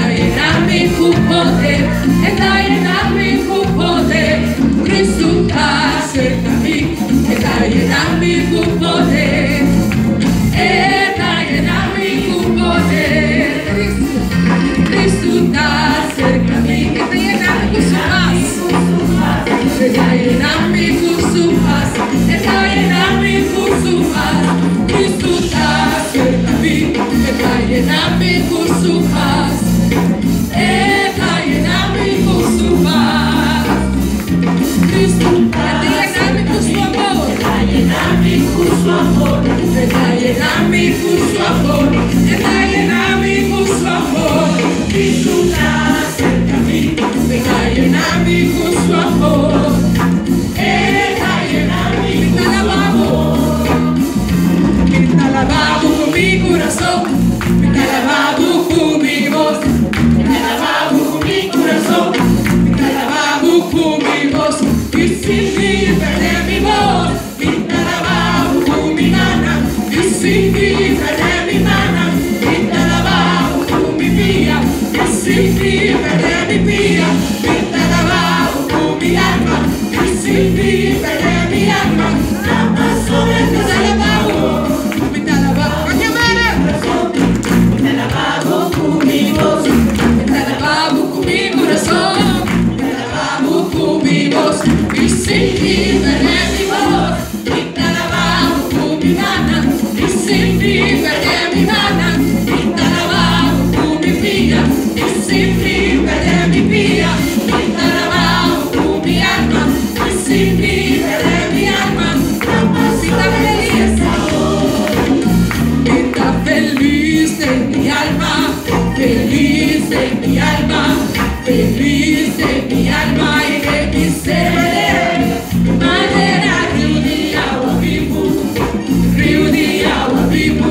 llenarmi con poder, e da llenarmi con poder. Cristo está cerca a mí, e da llenarmi con poder, e da llenarmi con poder. Cristo está cerca a mí, e da llenarmi con su paz, e da llenarmi con su paz, e da llenarmi con su paz. Cristo está cerca a mí, e da llenarmi con su paz, e da llenarmi con su paz. Cristo está llenarmi con su amor, da llenarmi con su amor, da llenarmi con su amor, da llenarmi con su amor. Cristo está cerca a mí, da llenarmi con su amor, da llenarmi con su amor. Me está lavado con mi corazón, me está lavado con mi voz, me está lavado con mi corazón, me está lavado con mi voz. Y sin mí perder mi voz, me está lavado con mi gana. Y sin mí perder mi gana, me está lavado con mi vida. Y sin mí perder mi vida, me está lavado con mi alma. Y sin mí perder mi alma, la paso me está lavado. Me está lavado, me está lavado con mi voz, me está lavado con mi corazón, me está lavado con mi voz. Y sin mí perder mi voz, me está lavado con mi gana. Y sin mí perder mi gana, me está lavado con mi vida. Y sin mí perder mi vida, me está lavado con mi alma. Y sin mí perder mi alma, la paz está feliz. Está feliz en mi alma, feliz en mi alma, feliz en mi alma y de mi ser. Manera río de agua vivo, río de agua vivo,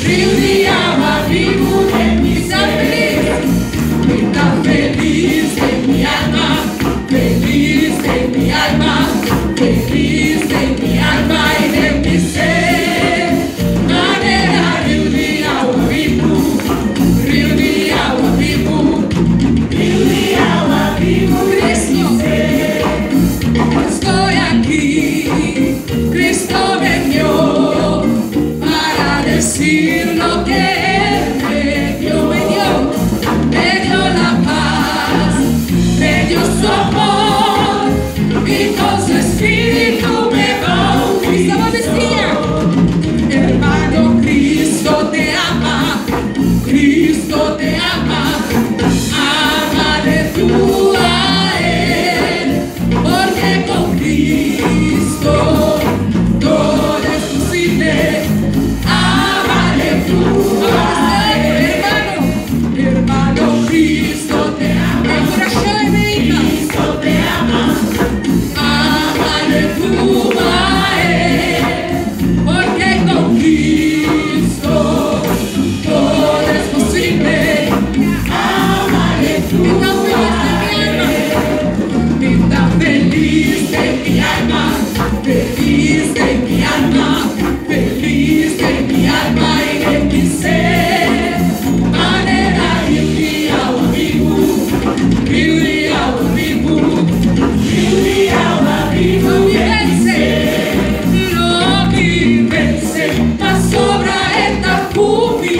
río de agua vivo de mi ser. Está feliz en mi alma, feliz en mi alma, feliz en mi alma y de mi ser. Manera río de agua vivo, río de agua vivo, río de agua vivo. Cristo, estoy aquí, Cristo venió para decir lo que Él me dio, me dio la paz, me dio su amor y con su espíritu me bautizó. Hermano, Cristo te ama, Cristo te ama, ámale tú a Él, porque con Cristo todo es posible. Ámale tú a Él, hermano, Cristo te ama, Cristo te ama, ámale tú a Él, porque con Cristo todo es posible. Ámale tú a Él. Está feliz en mi alma, feliz en mi alma, feliz en mi alma y en mi ser. Manera río de agua vivo, río de agua vivo, río de agua vivo de mi ser. Lo que vence, mas sobra esta cumi,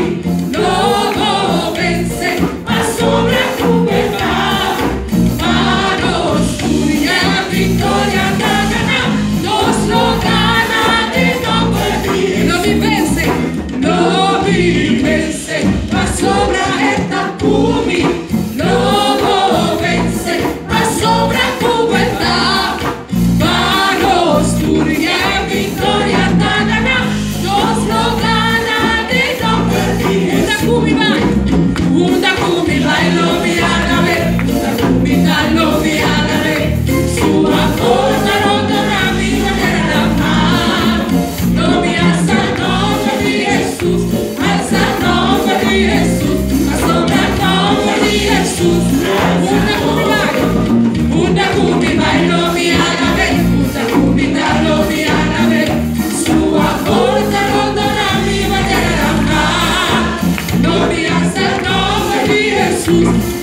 luego vence, mas sobra tu verdad. Manos tuya, victoria da ganar, Dios lo gana de no perder. Lo vi vence, mas sobra esta cumi, luego vence, mas sobra tu verdad. Manos tuya, victoria da ganar, Dios lo gana de no perder. Una cumi vai, lo vi a la vez, una cumi lo vi a la vez. Su amor no torna mi manera de amar. Lo vi hasta el nombre de Jesús, hasta el nombre de Jesús, hasta el nombre de Jesús. Una cumi vai, lo vi a la vez, una cumi lo vi a la vez. Su amor no torna mi manera de amar. Lo vi hasta el nombre de Jesús. Jesús.